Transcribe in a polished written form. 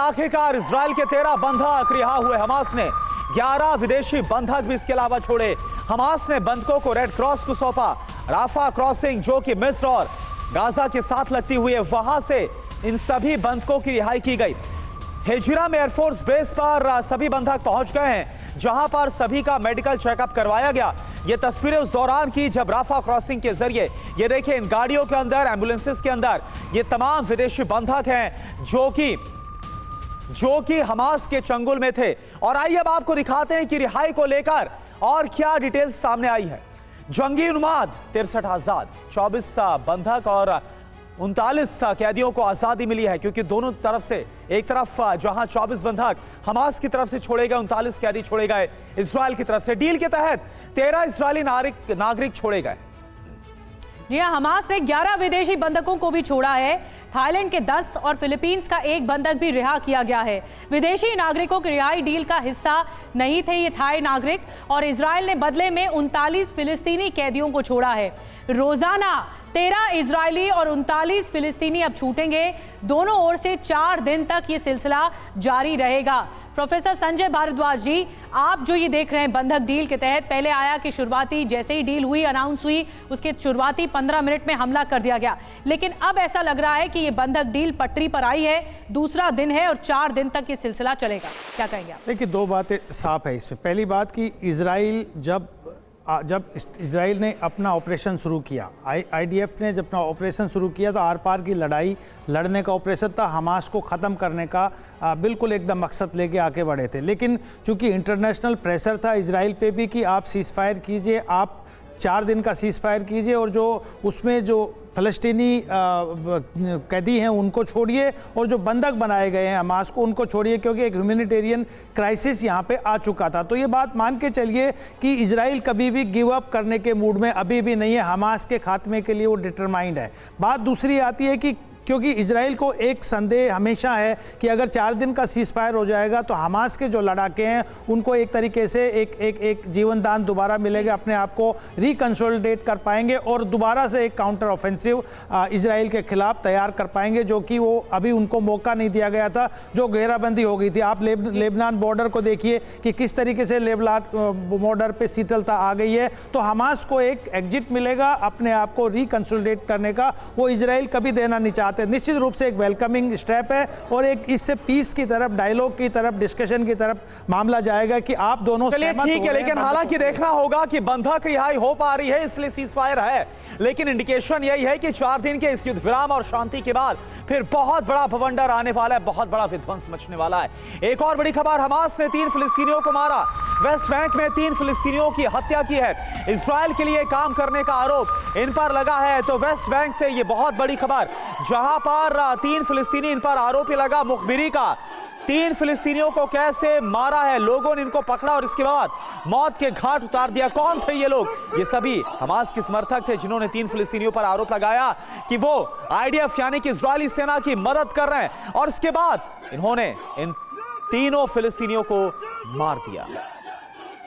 आखिरकार इजराइल के 13 बंधक रिहा हुए। हमास ने 11 विदेशी बंधक भी इसके अलावा छोड़े। हमास ने बंधकों को रेड क्रॉस को सौंपा। राफा क्रॉसिंग जो कि मिस्र और गाजा के साथ लगती हुई है, वहां से इन सभी बंधकों की रिहाई की गई। हिजरा में एयरफोर्स बेस पर सभी बंधक पहुंच गए हैं, जहां पर सभी का मेडिकल चेकअप करवाया गया। ये तस्वीरें उस दौरान की जब राफा क्रॉसिंग के जरिए, ये देखिए इन गाड़ियों के अंदर, एम्बुलेंसेस के अंदर ये तमाम विदेशी बंधक हैं जो कि हमास के चंगुल में थे। और आइए अब आपको दिखाते हैं कि रिहाई को लेकर और क्या डिटेल्स सामने आई है। जंगी उन्माद 63 आजाद, 24 बंधक और 39 कैदियों को आजादी मिली है, क्योंकि दोनों तरफ से, एक तरफ जहां 24 बंधक हमास की तरफ से छोड़े गए, 39 कैदी छोड़े गए इजराइल की तरफ से। डील के तहत 13 इजरायली नागरिक छोड़े गए। जी हां, हमास ने 11 विदेशी बंधकों को भी छोड़ा है। थाईलैंड के 10 और फिलीपींस का एक बंधक भी रिहा किया गया है। विदेशी नागरिकों की रिहाई डील का हिस्सा नहीं थे ये थाई नागरिक, और इजराइल ने बदले में 39 फिलिस्तीनी कैदियों को छोड़ा है। रोजाना 13 इजरायली और 39 फिलिस्तीनी अब छूटेंगे। दोनों ओर से 4 दिन तक ये सिलसिला जारी रहेगा। प्रोफेसर संजय भारद्वाज जी, आप जो ये देख रहे हैं बंधक डील के तहत, पहले आया कि शुरुआती जैसे ही डील हुई, अनाउंस हुई, उसके शुरुआती 15 मिनट में हमला कर दिया गया, लेकिन अब ऐसा लग रहा है कि ये बंधक डील पटरी पर आई है, दूसरा दिन है और 4 दिन तक ये सिलसिला चलेगा। क्या कहेंगे आप? देखिए, 2 बातें साफ है इसमें। पहली बात कि इजराइल जब इजराइल ने अपना ऑपरेशन शुरू किया, आईडीएफ ने जब अपना ऑपरेशन शुरू किया, तो आर पार की लड़ाई लड़ने का ऑपरेशन था, हमास को ख़त्म करने का बिल्कुल एकदम मकसद लेके आके बढ़े थे। लेकिन चूंकि इंटरनेशनल प्रेशर था इजराइल पे भी कि आप सीज़ फायर कीजिए, आप 4 दिन का सीज़ फायर कीजिए, और जो उसमें जो फ़लस्तीनी कैदी हैं उनको छोड़िए, और जो बंधक बनाए गए हैं हमास को उनको छोड़िए, क्योंकि एक ह्यूमैनिटेरियन क्राइसिस यहाँ पे आ चुका था। तो ये बात मान के चलिए कि इजराइल कभी भी गिव अप करने के मूड में अभी भी नहीं है। हमास के खात्मे के लिए वो डिटरमाइंड है। बात दूसरी आती है कि क्योंकि इजराइल को एक संदेह हमेशा है कि अगर 4 दिन का सीज़ फायर हो जाएगा तो हमास के जो लड़ाके हैं उनको एक तरीके से एक जीवन दान दोबारा मिलेगा, अपने आप को रिकंसोलिडेट कर पाएंगे और दोबारा से एक काउंटर ऑफेंसिव इजराइल के खिलाफ तैयार कर पाएंगे, जो कि वो अभी उनको मौका नहीं दिया गया था, जो घेराबंदी हो गई थी। आप लेबनान बॉर्डर को देखिए कि किस तरीके से लेबनान बॉर्डर पर शीतलता आ गई है। तो हमास को एक एग्जिट मिलेगा अपने आप को रिकंसोलिडेट करने का, वो इजराइल कभी देना नहीं चाहता। निश्चित रूप से एक वेलकमिंग स्टेप है, और एक इससे पीस की तरफ, डायलॉग की तरफ, डिस्कशन की तरफ मामला जाएगा कि आप दोनों चलिए ठीक है। लेकिन हालांकि देखना होगा कि बंधक रिहाई हो पा रही है, इसलिए सीज फायर है, लेकिन इंडिकेशन यही है कि 4 दिन के इस युद्ध विराम और शांति के बाद फिर बहुत बड़ा भवंडर आने वाला है, बहुत बड़ा विध्वंस मचने वाला है। एक और बड़ी खबर, हमास ने 3 फिलिस्तीनियों को मारा। वेस्ट बैंक में 3 फिलिस्तीनियों की हत्या की है। इजराइल के लिए काम करने का आरोप इन पर लगा है। तो वेस्ट बैंक से ये बहुत बड़ी खबर, जहां पर 3 फिलिस्तीनी, इन पर आरोप लगा मुखबिरी का। 3 फिलिस्तीनियों को कैसे मारा है, लोगों ने इनको पकड़ा और इसके बाद मौत के घाट उतार दिया। कौन थे ये लोग? ये सभी हमास के समर्थक थे, जिन्होंने 3 फिलिस्तीनियों पर आरोप लगाया कि वो आईडीएफ यानी कि इजरायली सेना की मदद कर रहे हैं, और इसके बाद इन्होंने इन तीनों फिलिस्तीनियों को मार दिया।